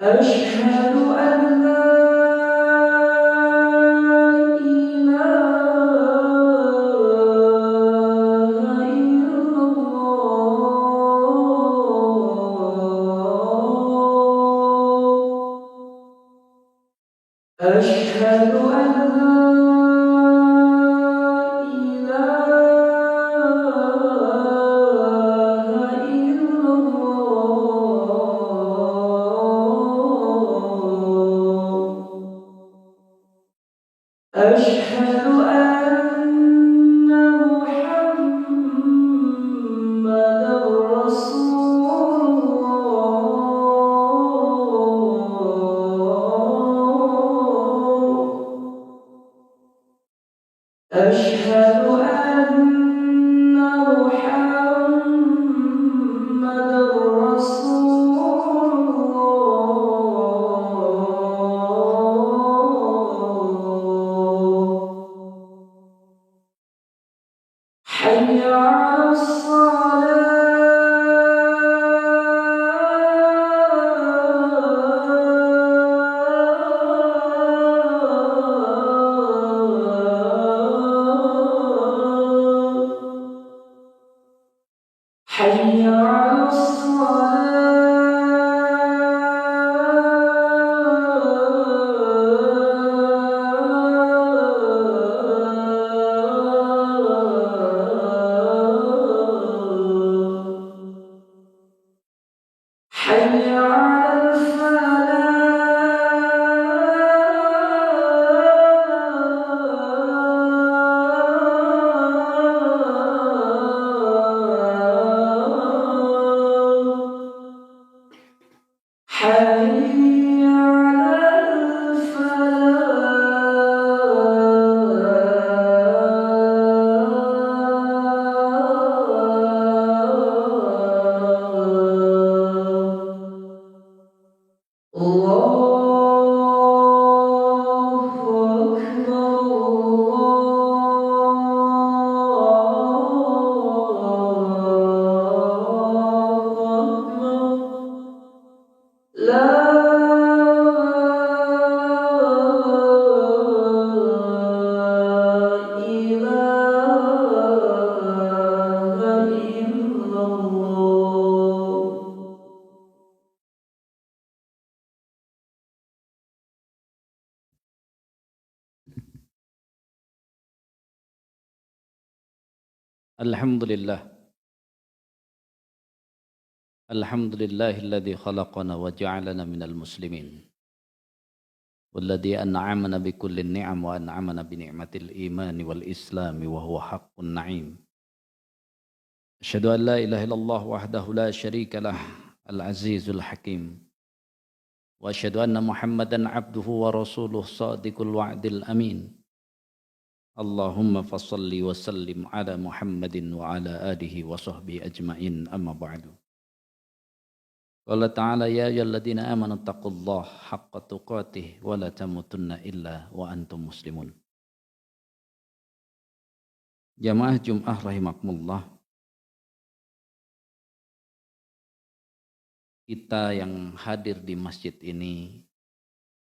أشهد أن لا إله إلا الله. أشهد أن لا إله إلا الله. أشهد أن محمدًا رسول الله. أشهد أن محمدًا رسول الله. حي على الصلاة. حي على الصلاة. حي على الفلاح. حي على الفلاح. الله أكبر. لا إله إلا الله. Alhamdulillah. Alhamdulillahilladzi khalaqana wa ja'alana minal muslimin. Walladzi an'amana bikullin ni'am wa an'amana bi ni'matil imani wal islami wa huwa haqqun na'im. Asyhadu an la ilaha illallah wahdahu la syarika lah al-azizul hakim. Wa asyhadu anna Muhammadan abduhu wa rasuluh sadiqul wa'dil amin. Allahumma fassalli wa sallim ala Muhammadin wa ala alihi wa sahbihi ajma'in amma ba'du. Qala ta'ala ya ayyuhalladzina amanu taqullaha haqqa tuqatih wa la tamutunna illa wa antum muslimun. Jamaah Jum'ah rahimakumullah. Kita yang hadir di masjid ini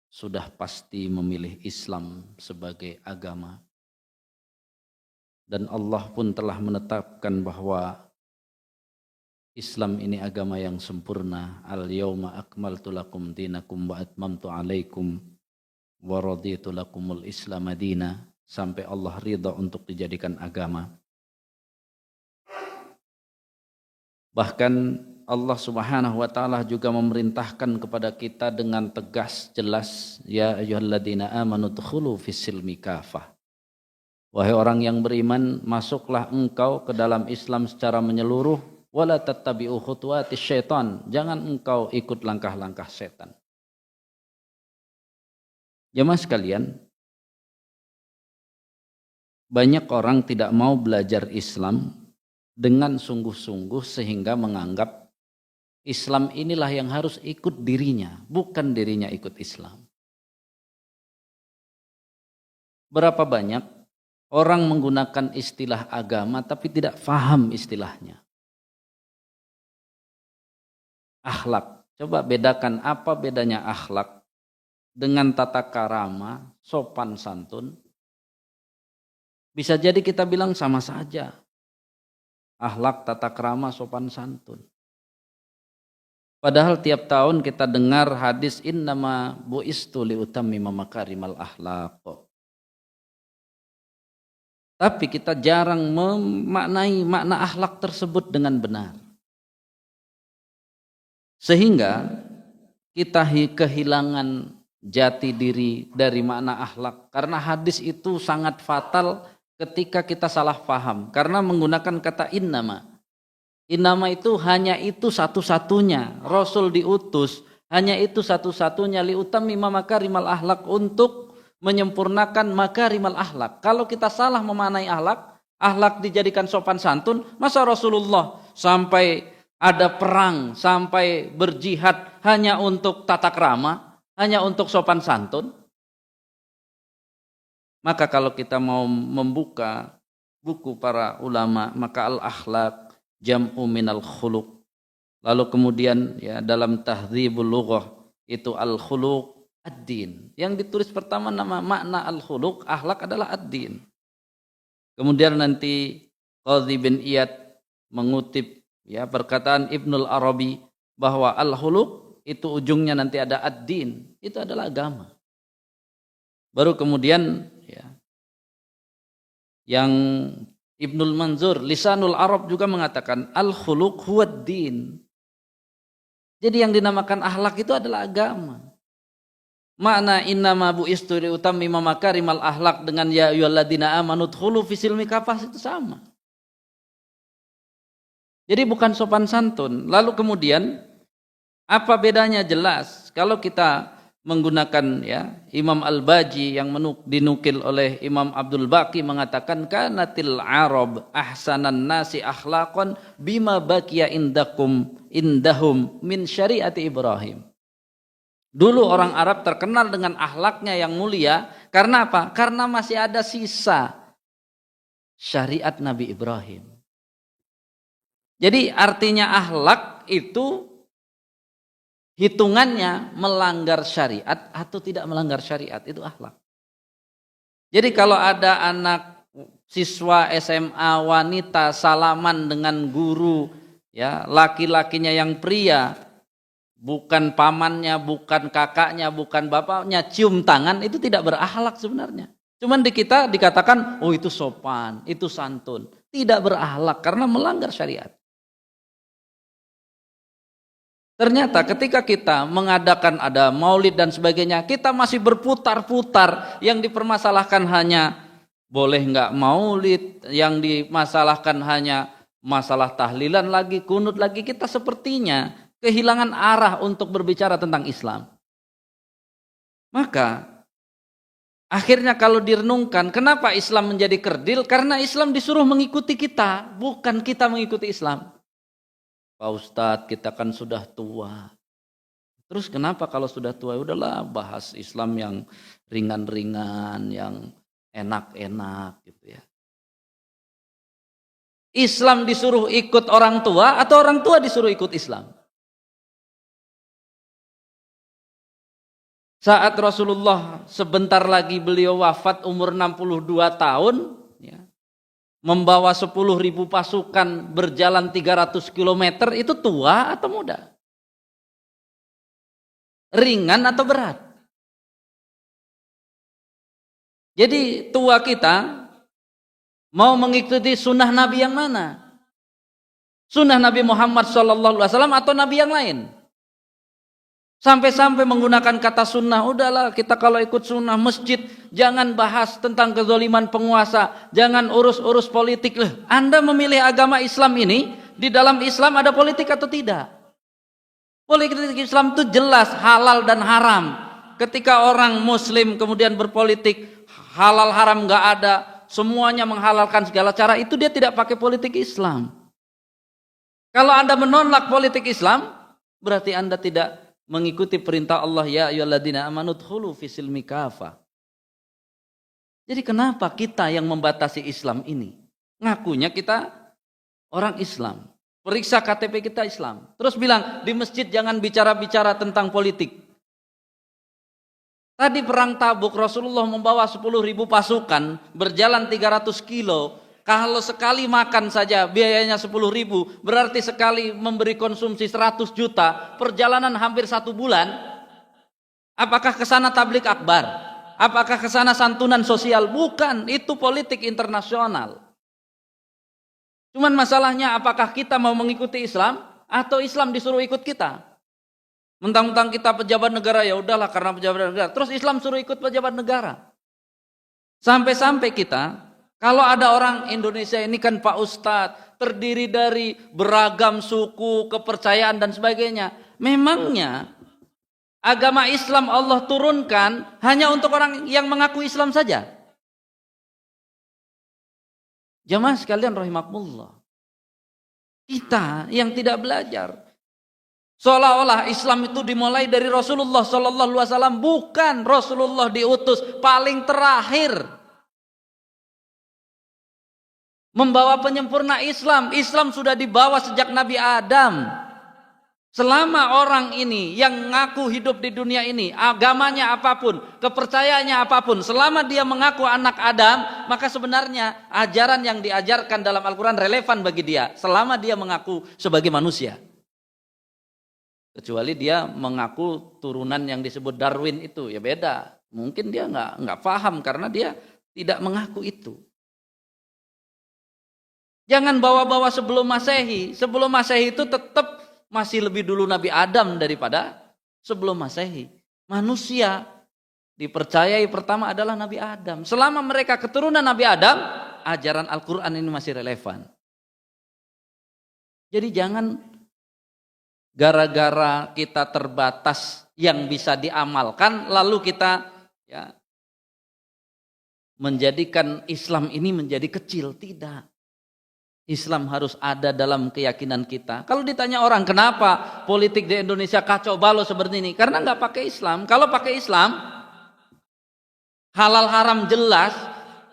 sudah pasti memilih Islam sebagai agama. Dan Allah pun telah menetapkan bahwa Islam ini agama yang sempurna. Al-yawma akmaltu lakum dinakum wa atmamtu alaikum wa raditu lakumul Islam madina, sampai Allah ridha untuk dijadikan agama. Bahkan Allah Subhanahu wa taala juga memerintahkan kepada kita dengan tegas, jelas, ya ayyuhalladzina amanu dkhulu fis-silmi kafah. Wahai orang yang beriman, masuklah engkau ke dalam Islam secara menyeluruh. Wala tattabi'u khutuwatis syaitan. Jangan engkau ikut langkah-langkah setan. Jemaah sekalian, banyak orang tidak mau belajar Islam dengan sungguh-sungguh sehingga menganggap Islam inilah yang harus ikut dirinya, bukan dirinya ikut Islam. Berapa banyak orang menggunakan istilah agama tapi tidak faham istilahnya. Akhlak, Coba bedakan apa bedanya akhlak dengan tata krama, sopan santun. Bisa jadi kita bilang sama saja. Akhlak, tata krama, sopan santun. Padahal tiap tahun kita dengar hadis innama bu'istu liutammima makarimal akhlaq. Tapi kita jarang memaknai makna akhlak tersebut dengan benar. Sehingga kita kehilangan jati diri dari makna akhlak. Karena hadis itu sangat fatal ketika kita salah paham. Karena menggunakan kata innama. Innama itu hanya itu satu-satunya. Rasul diutus hanya itu satu-satunya liutammima makarimal akhlak, untuk menyempurnakan makarimal akhlak. Kalau kita salah memaknai akhlak, akhlak dijadikan sopan santun, masa Rasulullah sampai ada perang, sampai berjihad hanya untuk tata krama, hanya untuk sopan santun? Maka kalau kita mau membuka buku para ulama, maka al-akhlak jam'u minal khuluq. Lalu kemudian ya dalam Tahdzibul Lughah itu al-khuluq ad-din. Yang ditulis pertama nama makna al-khuluq, akhlak adalah ad-din. Kemudian nanti Qadhi bin Iyad mengutip ya perkataan Ibnul Arabi bahwa al-khuluq itu ujungnya nanti ada ad-din, itu adalah agama. Baru kemudian ya yang Ibnul Manzur Lisanul Arab juga mengatakan al-khuluq huwad din. Jadi yang dinamakan akhlak itu adalah agama. Makna innama bu'istu liutammima makarimal akhlak dengan ya ayyuhalladzina amanu dkhulu fi silmi kafah itu sama. Jadi bukan sopan santun. Lalu kemudian apa bedanya? Jelas kalau kita menggunakan ya Imam Al-Baji yang dinukil oleh Imam Abdul Baqi mengatakan kanatil arab ahsanan nasi akhlaqan bima baqiya indahum min syariati Ibrahim. Dulu orang Arab terkenal dengan akhlaknya yang mulia karena apa? Karena masih ada sisa syariat Nabi Ibrahim. Jadi artinya akhlak itu hitungannya melanggar syariat atau tidak melanggar syariat, itu akhlak. Jadi kalau ada anak siswa SMA wanita salaman dengan guru ya laki-lakinya yang pria, bukan pamannya, bukan kakaknya, bukan bapaknya, cium tangan, itu tidak berakhlak sebenarnya. Cuman di kita dikatakan oh itu sopan, itu santun. Tidak berakhlak karena melanggar syariat. Ternyata ketika kita mengadakan ada maulid dan sebagainya, kita masih berputar-putar. Yang dipermasalahkan hanya boleh nggak maulid, yang dimasalahkan hanya masalah tahlilan lagi, kunut lagi. Kita sepertinya kehilangan arah untuk berbicara tentang Islam. Maka akhirnya kalau direnungkan, kenapa Islam menjadi kerdil? Karena Islam disuruh mengikuti kita, bukan kita mengikuti Islam. Pak Ustadz, kita kan sudah tua. Terus kenapa kalau sudah tua? Udahlah bahas Islam yang ringan-ringan, yang enak-enak gitu ya. Islam disuruh ikut orang tua atau orang tua disuruh ikut Islam? Saat Rasulullah sebentar lagi beliau wafat umur 62 tahun, ya, membawa 10.000 pasukan berjalan 300 km, itu tua atau muda? Ringan atau berat? Jadi tua kita mau mengikuti sunnah Nabi yang mana? Sunnah Nabi Muhammad SAW atau Nabi yang lain? Sampai-sampai menggunakan kata sunnah, udahlah kita kalau ikut sunnah masjid, jangan bahas tentang kezaliman penguasa, jangan urus-urus politik. Anda memilih agama Islam ini, di dalam Islam ada politik atau tidak? Politik Islam itu jelas halal dan haram. Ketika orang muslim kemudian berpolitik, halal haram gak ada, semuanya menghalalkan segala cara, itu dia tidak pakai politik Islam. Kalau Anda menolak politik Islam, berarti Anda tidak mengikuti perintah Allah ya ayyuhalladzina amanu dkhulu fi silmi kafah. Jadi kenapa kita yang membatasi Islam ini? Ngakunya kita orang Islam. Periksa KTP kita Islam. Terus bilang, di masjid jangan bicara-bicara tentang politik. Tadi perang Tabuk, Rasulullah membawa 10.000 pasukan, berjalan 300 kilo. Kalau sekali makan saja biayanya 10.000, berarti sekali memberi konsumsi 100 juta, perjalanan hampir 1 bulan. Apakah ke sana tablik akbar? Apakah ke sana santunan sosial? Bukan, itu politik internasional. Cuman masalahnya apakah kita mau mengikuti Islam atau Islam disuruh ikut kita? Mentang-mentang kita pejabat negara, ya udahlah karena pejabat negara. Terus Islam suruh ikut pejabat negara. Sampai-sampai kita, kalau ada orang Indonesia ini kan Pak Ustadz, terdiri dari beragam suku, kepercayaan dan sebagainya. Memangnya agama Islam Allah turunkan hanya untuk orang yang mengaku Islam saja? Jamaah sekalian rahimakumullah. Kita yang tidak belajar, seolah-olah Islam itu dimulai dari Rasulullah Sallallahu Alaihi Wasallam. Bukan, Rasulullah diutus paling terakhir membawa penyempurna Islam. Islam sudah dibawa sejak Nabi Adam. Selama orang ini yang ngaku hidup di dunia ini, agamanya apapun, kepercayaannya apapun, selama dia mengaku anak Adam, maka sebenarnya ajaran yang diajarkan dalam Al-Quran relevan bagi dia, selama dia mengaku sebagai manusia. Kecuali dia mengaku turunan yang disebut Darwin itu, ya beda. Mungkin dia nggak paham karena dia tidak mengaku itu. Jangan bawa-bawa sebelum Masehi. Sebelum Masehi itu tetap masih lebih dulu Nabi Adam daripada sebelum Masehi. Manusia dipercayai pertama adalah Nabi Adam. Selama mereka keturunan Nabi Adam, ajaran Al-Quran ini masih relevan. Jadi jangan gara-gara kita terbatas yang bisa diamalkan, lalu kita ya menjadikan Islam ini menjadi kecil. Tidak. Islam harus ada dalam keyakinan kita. Kalau ditanya orang kenapa politik di Indonesia kacau balau seperti ini, karena nggak pakai Islam. Kalau pakai Islam, halal haram jelas,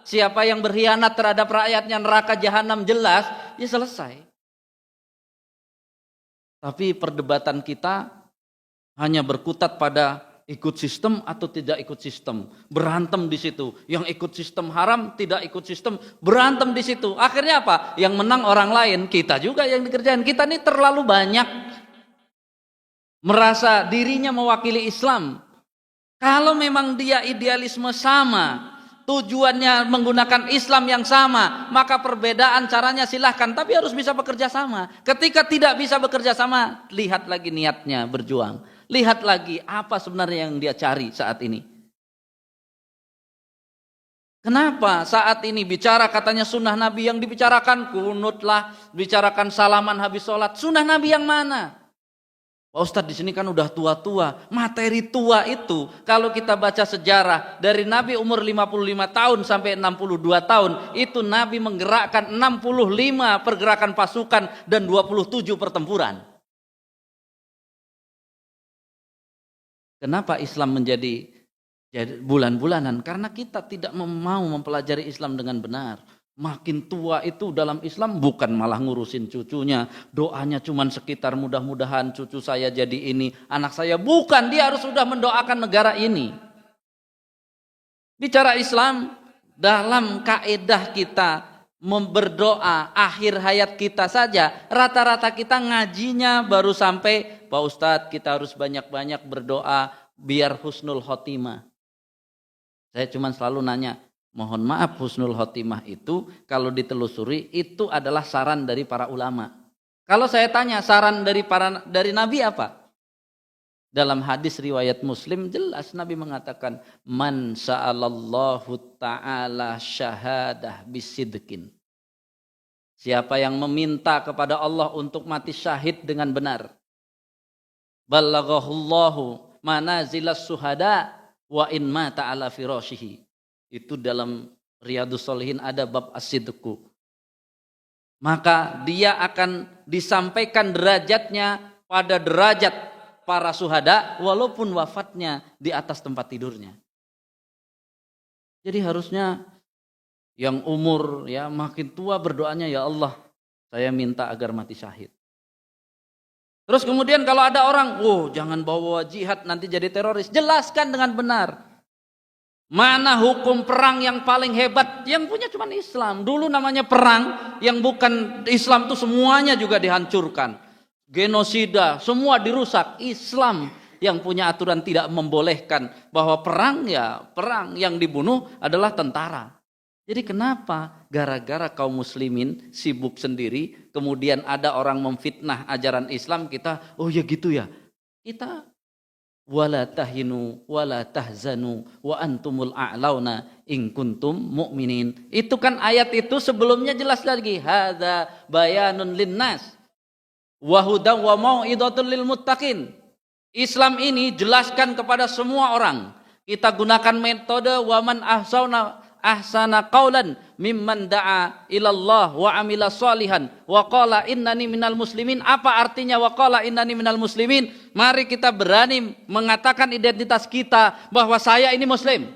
siapa yang berkhianat terhadap rakyatnya neraka jahanam jelas, ya selesai. Tapi perdebatan kita hanya berkutat pada ikut sistem atau tidak ikut sistem, berantem di situ. Yang ikut sistem haram, tidak ikut sistem, berantem di situ. Akhirnya apa? Yang menang orang lain, kita juga yang dikerjain. Kita ini terlalu banyak merasa dirinya mewakili Islam. Kalau memang dia idealisme sama, tujuannya menggunakan Islam yang sama, maka perbedaan caranya silahkan, tapi harus bisa bekerja sama. Ketika tidak bisa bekerja sama, lihat lagi niatnya berjuang. Lihat lagi apa sebenarnya yang dia cari saat ini. Kenapa saat ini bicara katanya sunnah Nabi, yang dibicarakan kunut lah, bicarakan salaman habis sholat. Sunnah Nabi yang mana? Pak Ustadz di sini kan udah tua-tua. Materi tua itu kalau kita baca sejarah dari Nabi umur 55 tahun sampai 62 tahun, itu Nabi menggerakkan 65 pergerakan pasukan dan 27 pertempuran. Kenapa Islam menjadi bulan-bulanan? Karena kita tidak mau mempelajari Islam dengan benar. Makin tua itu dalam Islam bukan malah ngurusin cucunya. Doanya cuma sekitar mudah-mudahan cucu saya jadi ini, anak saya. Bukan, dia harus sudah mendoakan negara ini. Bicara Islam, dalam kaedah kita berdoa akhir hayat kita saja, rata-rata kita ngajinya baru sampai Pak Ustadz kita harus banyak-banyak berdoa biar husnul khotimah. Saya cuma selalu nanya, mohon maaf, husnul khotimah itu kalau ditelusuri itu adalah saran dari para ulama. Kalau saya tanya saran dari Nabi apa? Dalam hadis riwayat Muslim jelas Nabi mengatakan, man sa'alallahu ta'ala syahadah bisidqin. Siapa yang meminta kepada Allah untuk mati syahid dengan benar, ballaghahullahu manazilas suhada wa in mata ala firashihi. Itu dalam Riyadhus Shalihin ada bab as-sidqu. Maka dia akan disampaikan derajatnya pada derajat para suhada walaupun wafatnya di atas tempat tidurnya. Jadi harusnya yang umur ya makin tua berdoanya, ya Allah saya minta agar mati syahid. Terus kemudian kalau ada orang, jangan bawa jihad nanti jadi teroris. Jelaskan dengan benar. Mana hukum perang yang paling hebat? Yang punya cuma Islam. Dulu namanya perang yang bukan Islam tuh semuanya juga dihancurkan. Genosida, semua dirusak. Islam yang punya aturan tidak membolehkan bahwa perang yang dibunuh adalah tentara. Jadi kenapa gara-gara kaum muslimin sibuk sendiri, kemudian ada orang memfitnah ajaran Islam, kita, ya gitu ya. Kita wala tahinu wala tahzanu wa antumul a'launa in kuntum mu'minin. Itu kan ayat itu sebelumnya jelas lagi. Hadza bayanun linnas wa hudan wa mau'izatul lil muttaqin. Islam ini jelaskan kepada semua orang. Kita gunakan metode waman ahsana qaulan mimman da'a ilallah wa amila sholihan wa qala innani minal muslimin. Apa artinya wa qala innani minal muslimin? Mari kita berani mengatakan identitas kita bahwa saya ini muslim.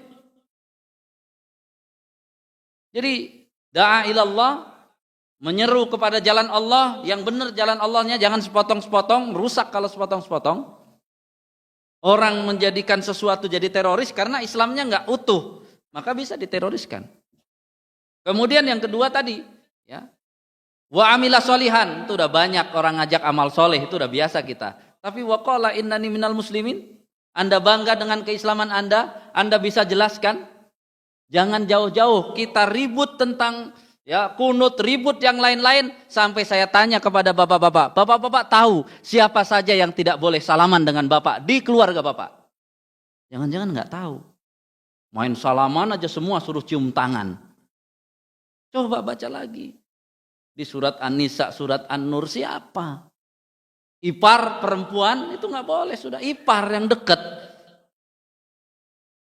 Jadi da'a ilallah, menyeru kepada jalan Allah, yang benar jalan Allahnya, jangan sepotong-sepotong, rusak kalau sepotong-sepotong. Orang menjadikan sesuatu jadi teroris karena Islamnya nggak utuh, maka bisa diteroriskan. Kemudian yang kedua tadi, ya, wa amila solihan, itu udah banyak orang ngajak amal soleh, itu udah biasa kita. Tapi wa qala innani minal muslimin, Anda bangga dengan keislaman Anda bisa jelaskan. Jangan jauh-jauh kita ribut tentang kunut, ribut yang lain-lain, sampai saya tanya kepada bapak-bapak. Bapak-bapak tahu siapa saja yang tidak boleh salaman dengan bapak di keluarga bapak? Jangan-jangan nggak tahu. Main salaman aja semua suruh cium tangan. Coba baca lagi. Di surat An-Nisa, surat An-Nur, siapa? Ipar perempuan itu nggak boleh, sudah ipar yang dekat.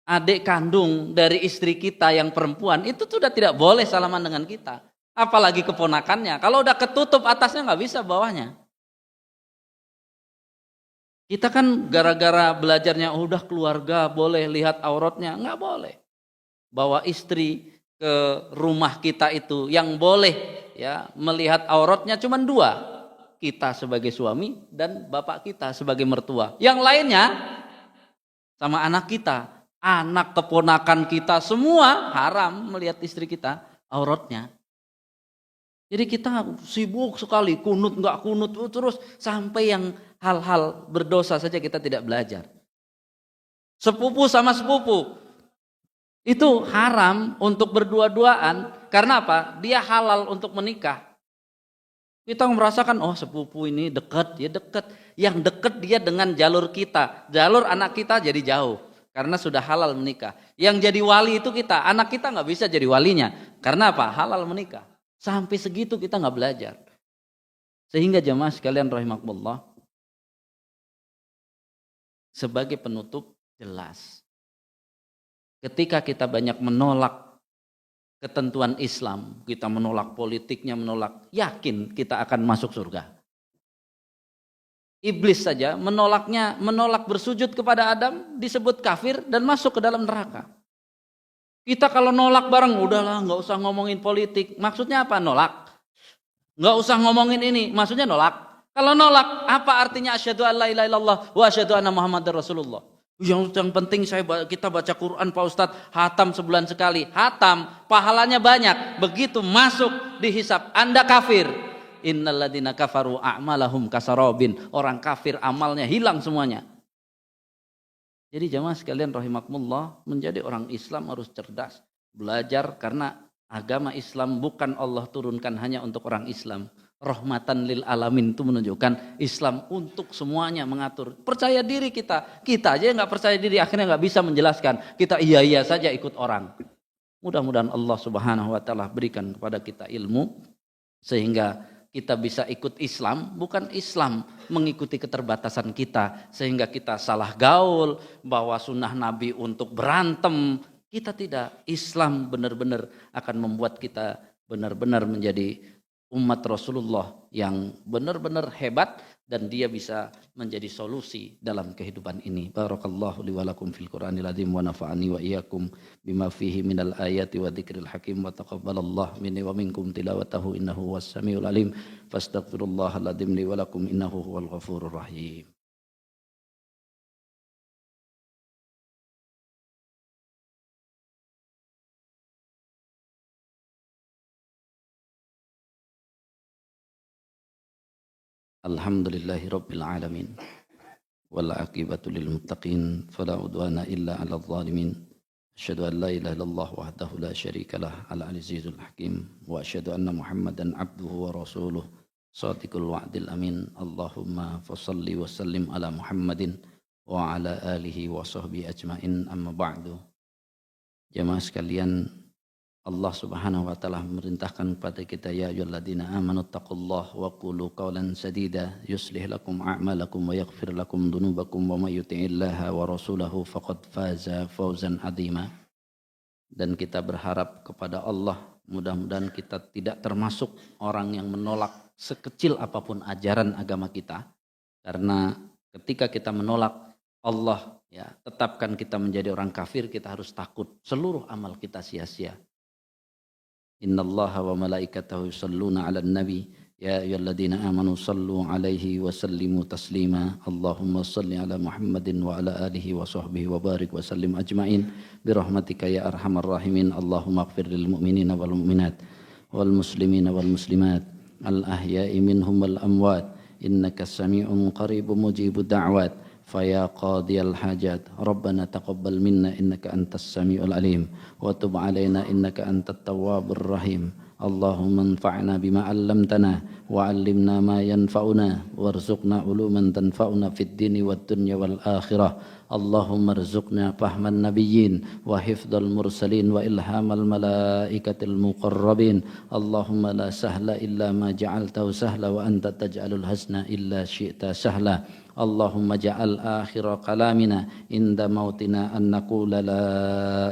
Adik kandung dari istri kita yang perempuan itu sudah tidak boleh salaman dengan kita. Apalagi keponakannya. Kalau udah ketutup atasnya nggak bisa bawahnya. Kita kan gara-gara belajarnya udah keluarga boleh lihat auratnya, nggak boleh. Bawa istri ke rumah kita itu yang boleh melihat auratnya cuma dua. Kita sebagai suami dan bapak kita sebagai mertua. Yang lainnya sama anak kita. Anak keponakan kita semua haram melihat istri kita auratnya. Jadi kita sibuk sekali kunut nggak kunut terus sampai yang hal-hal berdosa saja kita tidak belajar. Sepupu sama sepupu itu haram untuk berdua-duaan karena apa? Dia halal untuk menikah. Kita merasakan sepupu ini dekat, dia dekat. Yang dekat dia dengan jalur kita, jalur anak kita jadi jauh. Karena sudah halal menikah. Yang jadi wali itu kita. Anak kita nggak bisa jadi walinya. Karena apa? Halal menikah. Sampai segitu kita nggak belajar. Sehingga jemaah sekalian rahimakumullah. Sebagai penutup jelas. Ketika kita banyak menolak ketentuan Islam. Kita menolak politiknya, yakin kita akan masuk surga. Iblis saja menolak bersujud kepada Adam disebut kafir dan masuk ke dalam neraka. Kita kalau nolak bareng, udahlah nggak usah ngomongin politik. Maksudnya apa nolak? Nggak usah ngomongin ini, maksudnya nolak. Kalau nolak, apa artinya asyhadu an la ilaha illallah wa asyhadu anna muhammadar rasulullah? Yang penting kita baca Quran Pak Ustadz, hatam sebulan sekali. Hatam, pahalanya banyak. Begitu masuk dihisap, Anda kafir. Innalladzina kafaru a'malahum kasarabin. Orang kafir amalnya hilang semuanya. Jadi jamaah sekalian rahimakumullah, menjadi orang Islam harus cerdas, belajar karena agama Islam bukan Allah turunkan hanya untuk orang Islam. Rahmatan lil alamin itu menunjukkan Islam untuk semuanya mengatur. Percaya diri kita aja nggak percaya diri akhirnya nggak bisa menjelaskan. Kita iya saja ikut orang. Mudah-mudahan Allah Subhanahu wa taala berikan kepada kita ilmu sehingga kita bisa ikut Islam, bukan Islam mengikuti keterbatasan kita sehingga kita salah gaul, bawa sunnah Nabi untuk berantem. Kita tidak. Islam benar-benar akan membuat kita benar-benar menjadi umat Rasulullah yang benar-benar hebat dan dia bisa menjadi solusi dalam kehidupan ini. Barakallahu li wa lakum fil Qur'anil azim wa nafa'ani wa iyyakum bima fihi minal ayati wa dzikril hakim wa taqabbalallahu minni wa minkum tilawatahu innahu was samiul alim. Fastaghfirullahal azim li wa lakum innahu huwal ghafurur rahim. Alhamdulillahi rabbil alamin wal aqibatu lil muttaqin fala udwana illa 'alal zalimin. Asyhadu an la ilaha illallah wahdahu la syarikalah al azizul hakim wa asyhadu anna Muhammadan abduhu wa rasuluh shadiqul wa'dil amin. Allahumma fashalli wa sallim ala Muhammadin wa ala alihi wa sahbihi ajmain, amma ba'du. Jamaah sekalian, Allah Subhanahu wa taala memerintahkan kepada kita, ya ayyuhalladzina amanu taqullaha wa qulu qawlan sadida yuslih lakum a'malakum wa yaghfir lakum dhunubakum wa may yuti'illaha wa rasulahu faqad faza fawzan 'azima. Dan kita berharap kepada Allah, mudah-mudahan kita tidak termasuk orang yang menolak sekecil apapun ajaran agama kita, karena ketika kita menolak Allah, ya, tetapkan kita menjadi orang kafir, kita harus takut seluruh amal kita sia-sia. Innallaha wa malaikatahu yusalluna 'alan nabi ya ayyuhalladzina amanu sallu 'alaihi wa sallimu taslima. Allahumma shalli 'ala Muhammadin wa 'ala alihi wa sahbihi wa barik wa sallim ajmain bi rahmatika ya arhamar rahimin. Allahumma ighfir lil mu'minina wal mu'minat wal muslimina wal muslimat al ahya'i minhum wal amwat innaka sami'un qaribun mujibud da'wat. Faya qadiyal hajat Rabbana taqabbal minna innaka antas sami'ul alim wa tub alaina innaka antat tawwabur rahim. Allahumma anfa'na bima 'allamtana wa 'allimna ma yanfa'una warzuqna uluman tanfa'una fid dini wad dunya wal akhirah. Allahumma arzuqna fahman nabiyyin wa hifdzal mursalin wa ilhamal malaikatil muqarrabin. Allahumma la sahla illa ma ja'altahu sahla wa anta taj'alul hasna illa syi'ta sahla. Allahumma ja'al akhira kalamina inda mautina an naqula la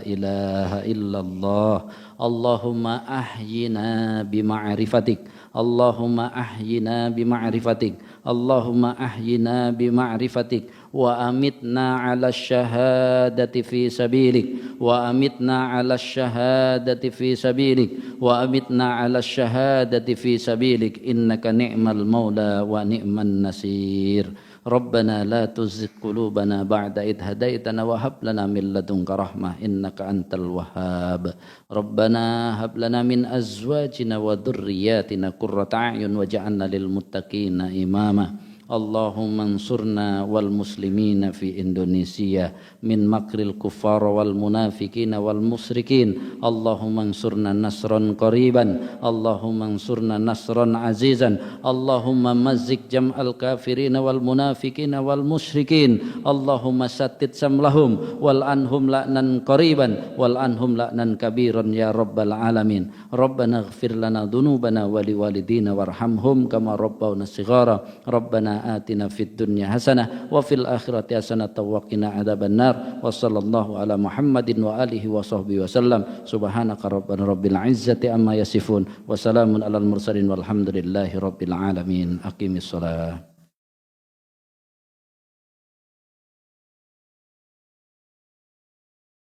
ilaha illallah. Allahumma ahyina bima'rifatik. Allahumma ahyina bima'rifatik. Allahumma ahyina bima'rifatik wa amitna 'ala syahadati fi sabilik wa amitna 'ala syahadati fi sabilik wa amitna 'ala syahadati fi sabilik innaka ni'mal maula wa ni'man nasir. Rabbana la tuzigh qulubana ba'da idh hadaitana wa hab lana min ladunka rahmah innaka antal wahhab. Rabbana hab lana min azwajina wa dhurriyyatina qurrata a'yun waj'alna lil muttaqina imama. Allahumma ansurna wal muslimina fi Indonesia min makril kuffar wal munafiqina wal musyrikin. Allahumma ansurna nasran qariban. Allahumma ansurna nasran azizan. Allahumma mazzik jam'al kafirina wal munafiqina wal musyrikin. Allahumma sattid samlahum wal anhum la'nan qariban wal anhum la'nan kabiran ya rabbal alamin. Rabbana ighfir lana dhunubana wa liwalidina warhamhum kama rabbawna shighara. Rabbana atina fid dunya hasanah wa fil akhirati hasanah wa qina adzabannar. Wa sallallahu ala Muhammadin wa alihi wa sahbihi wasallam. Subhanaka rabbana rabbil izzati amma yasifun wa salamun alal mursalin walhamdulillahi rabbil alamin. Aqimis shalah.